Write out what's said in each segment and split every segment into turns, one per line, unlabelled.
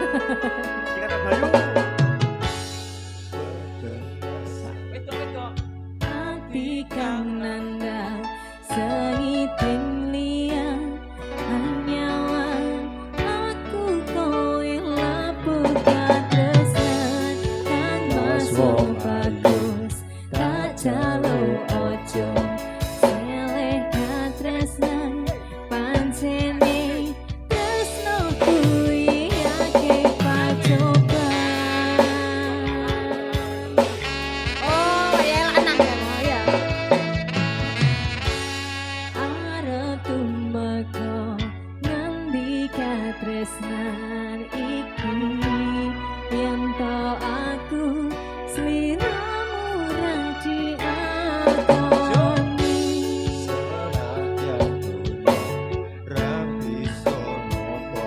Dikata Bayu.
Wedok-wedok.
Ati kang nandang seiting liang hanyawan aku kowe lapuk katresan kang mas wong bagus tak jalo ojo seleh katresan pancene tresno kuwi akeh pacoban. Oh ya lanang ya. Arep tumeka ngendi katresnan iki yen to aku sliramu ra diakoni.
Senajan dunya rapi sonopo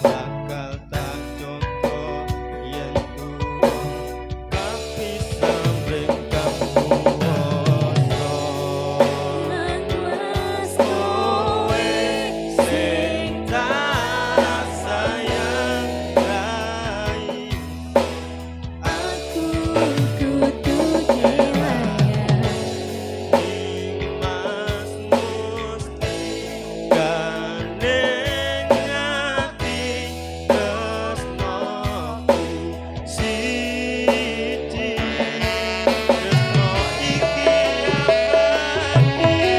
bakal tak coba yen turun tapi samring kapuasa
Nang wes kowe
sing tak sayang rai
aku kudu kelayang.
Mas Musti gandeng ati tresnoku siji tresno iki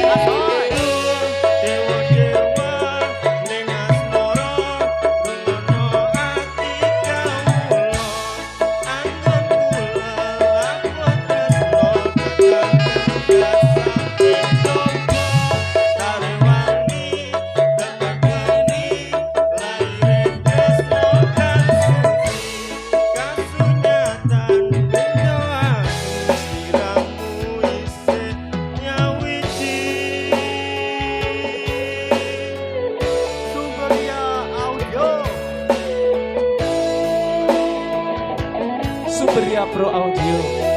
abadi dewa-dewa ning asmara rungono ati kawula angon kula lapor tresno tekan Tarewani tetekeni laire tresno kan suci kasunyatan bendo aku sliramu isih nyawiji Sumberia Audio
Superia Pro Audio.